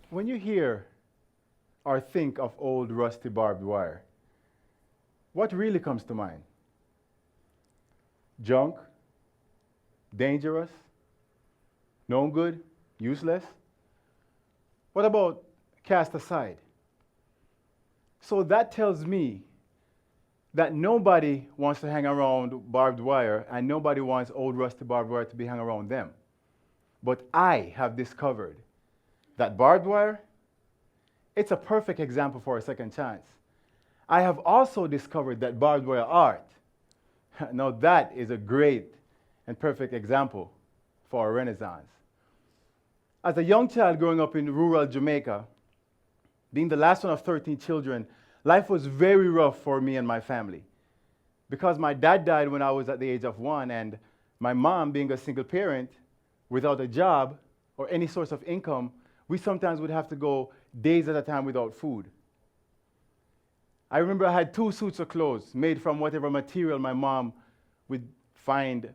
When you hear or think of old rusty barbed wire, what really comes to mind? Junk, dangerous, no good, useless? What about cast aside? So that tells me that nobody wants to hang around barbed wire and nobody wants old rusty barbed wire to be hung around them. But I have discovered that barbed wire, it's a perfect example for a second chance. I have also discovered that barbed wire art, now that is a great and perfect example for a renaissance. As a young child growing up in rural Jamaica, being the last one of 13 children, life was very rough for me and my family. Because my dad died when I was at the age of 1, and my mom, being a single parent, without a job or any source of income, we sometimes would have to go days at a time without food. I remember I had 2 suits of clothes made from whatever material my mom would find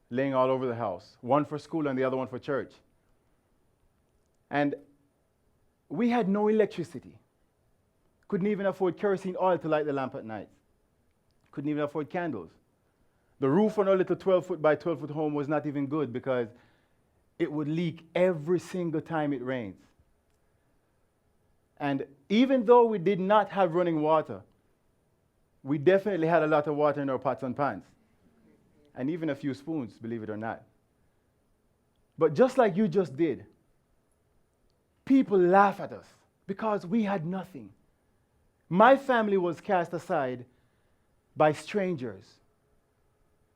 laying all over the house, one for school and the other one for church. And we had no electricity. Couldn't even afford kerosene oil to light the lamp at night. Couldn't even afford candles. The roof on our little 12-foot by 12-foot home was not even good because it would leak every single time it rains. And even though we did not have running water, we definitely had a lot of water in our pots and pans. And even a few spoons, believe it or not. But just like you just did, people laugh at us because we had nothing. My family was cast aside by strangers,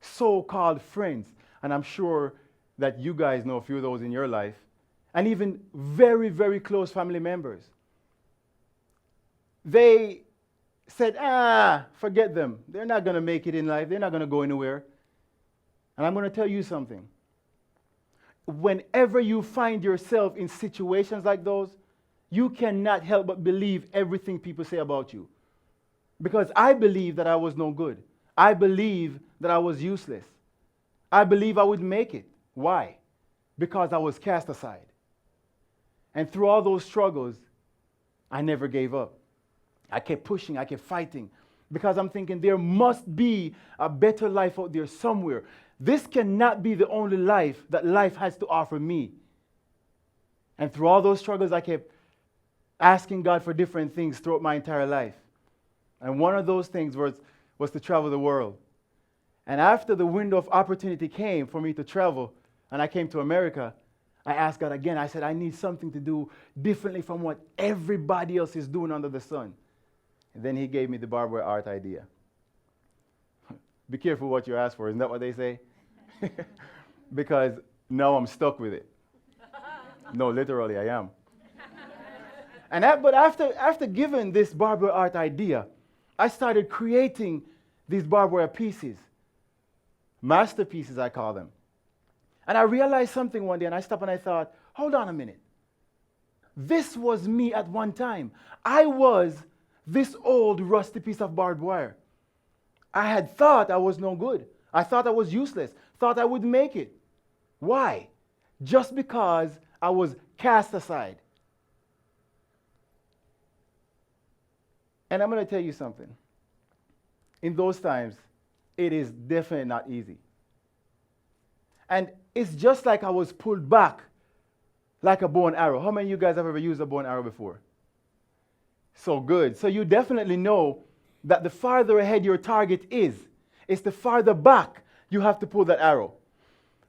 so-called friends, and I'm sure that you guys know a few of those in your life, and even very, very close family members. They said, forget them. They're not going to make it in life. They're not going to go anywhere. And I'm going to tell you something. Whenever you find yourself in situations like those, you cannot help but believe everything people say about you. Because I believe that I was no good. I believe that I was useless. I believe I would make it. Why? Because I was cast aside. And through all those struggles, I never gave up. I kept pushing, I kept fighting, because I'm thinking there must be a better life out there somewhere. This cannot be the only life that life has to offer me. And through all those struggles, I kept asking God for different things throughout my entire life. And one of those things was to travel the world. And after the window of opportunity came for me to travel, and I came to America, I asked God again. I said, I need something to do differently from what everybody else is doing under the sun. And then he gave me the barbed wire art idea. Be careful what you ask for. Isn't that what they say? Because now I'm stuck with it. No, literally I am. But after giving this barbed wire art idea, I started creating these barbed wire pieces. Masterpieces, I call them. And I realized something one day, and I stopped and I thought, hold on a minute. This was me at one time. I was this old rusty piece of barbed wire. I had thought I was no good. I thought I was useless. Thought I wouldn't make it. Why? Just because I was cast aside. And I'm going to tell you something. In those times, it is definitely not easy. And it's just like I was pulled back like a bow and arrow. How many of you guys have ever used a bow and arrow before? So good. So you definitely know that the farther ahead your target is, it's the farther back you have to pull that arrow.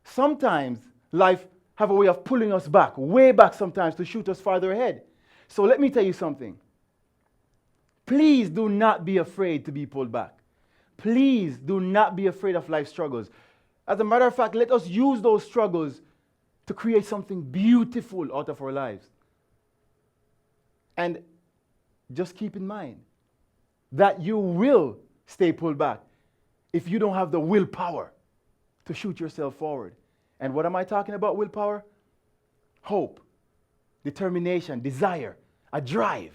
Sometimes life have a way of pulling us back, way back sometimes, to shoot us farther ahead. So let me tell you something. Please do not be afraid to be pulled back. Please do not be afraid of life struggles. As a matter of fact, let us use those struggles to create something beautiful out of our lives. And just keep in mind that you will stay pulled back if you don't have the willpower to shoot yourself forward. And what am I talking about, willpower? Hope, determination, desire, a drive.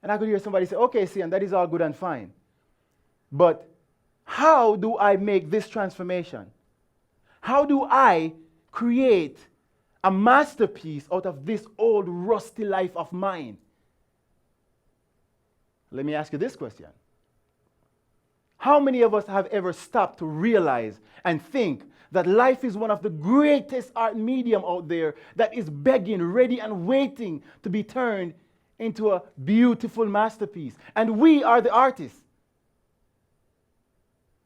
And I could hear somebody say, okay, Sian, that is all good and fine. But how do I make this transformation? How do I create a masterpiece out of this old rusty life of mine. Let me ask you this question. How many of us have ever stopped to realize and think that life is one of the greatest art medium out there that is begging, ready, and waiting to be turned into a beautiful masterpiece? And we are the artists.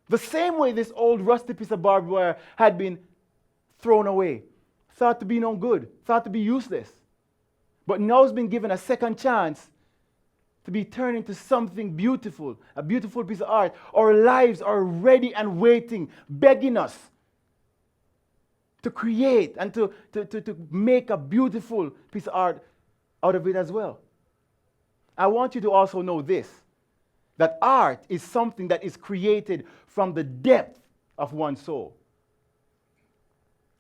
The same way this old rusty piece of barbed wire had been thrown away, thought to be no good, thought to be useless, but now it's been given a second chance to be turned into something beautiful, a beautiful piece of art. Our lives are ready and waiting, begging us to create and to make a beautiful piece of art out of it as well. I want you to also know this, that art is something that is created from the depth of one's soul.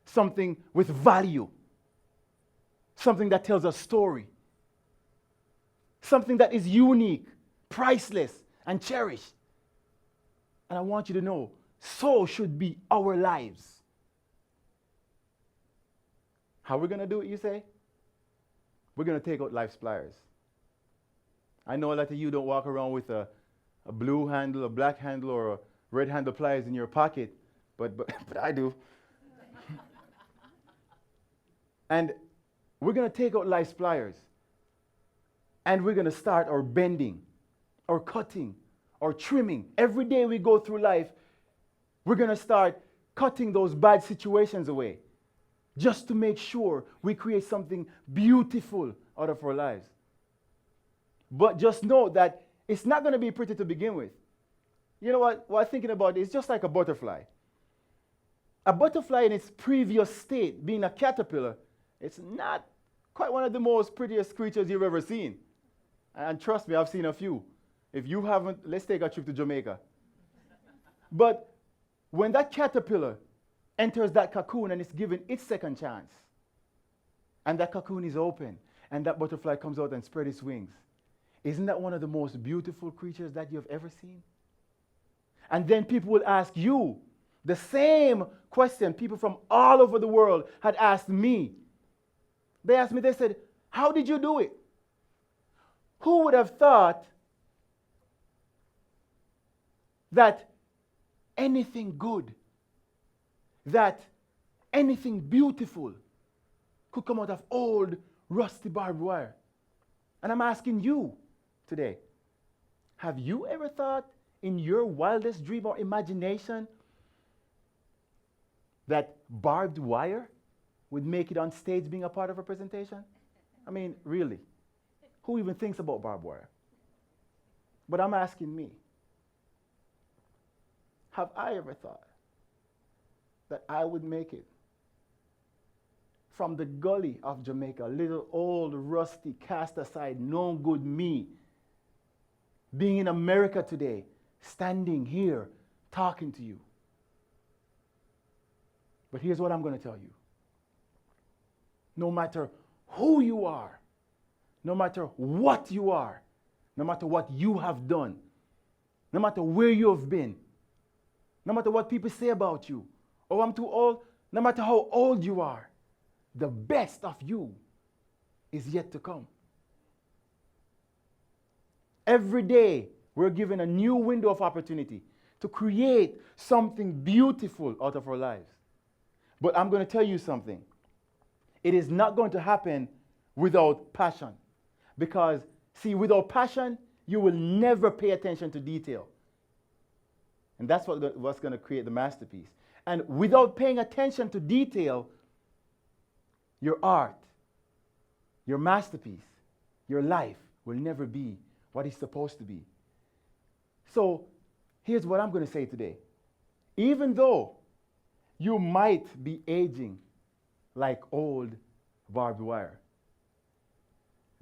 Something with value. Something that tells a story. Something that is unique, priceless, and cherished. And I want you to know, so should be our lives. How are we going to do it, you say? We're going to take out life's pliers. I know a lot of you don't walk around with a blue handle, a black handle, or a red handle pliers in your pocket, but I do. And we're going to take out life's pliers. And we're going to start our bending, or cutting, or trimming. Every day we go through life, we're going to start cutting those bad situations away, just to make sure we create something beautiful out of our lives. But just know that it's not going to be pretty to begin with. You know what I'm thinking about? It's just like a butterfly. A butterfly in its previous state, being a caterpillar, it's not quite one of the most prettiest creatures you've ever seen. And trust me, I've seen a few. If you haven't, let's take a trip to Jamaica. But when that caterpillar enters that cocoon and is given its second chance, and that cocoon is open, and that butterfly comes out and spreads its wings, isn't that one of the most beautiful creatures that you've ever seen? And then people will ask you the same question people from all over the world had asked me. They asked me, they said, how did you do it? Who would have thought that anything good, that anything beautiful could come out of old, rusty barbed wire? And I'm asking you today, have you ever thought in your wildest dream or imagination that barbed wire would make it on stage being a part of a presentation? I mean, really. Who even thinks about barbed wire? But I'm asking me, have I ever thought that I would make it from the gully of Jamaica, little old, rusty, cast aside, no good me, being in America today, standing here, talking to you? But here's what I'm going to tell you. No matter who you are, no matter what you are, no matter what you have done, no matter where you have been, no matter what people say about you, oh, I'm too old, no matter how old you are, the best of you is yet to come. Every day, we're given a new window of opportunity to create something beautiful out of our lives. But I'm going to tell you something. It is not going to happen without passion. Because, see, without passion, you will never pay attention to detail. And that's what's going to create the masterpiece. And without paying attention to detail, your art, your masterpiece, your life will never be what it's supposed to be. So, here's what I'm going to say today. Even though you might be aging like old barbed wire,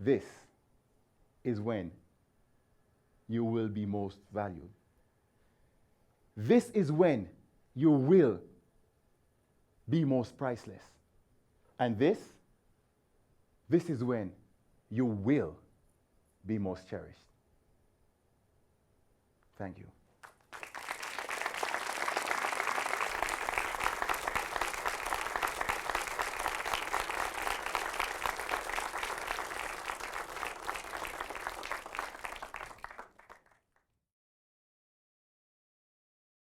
this is when you will be most valued. This is when you will be most priceless. And this is when you will be most cherished. Thank you.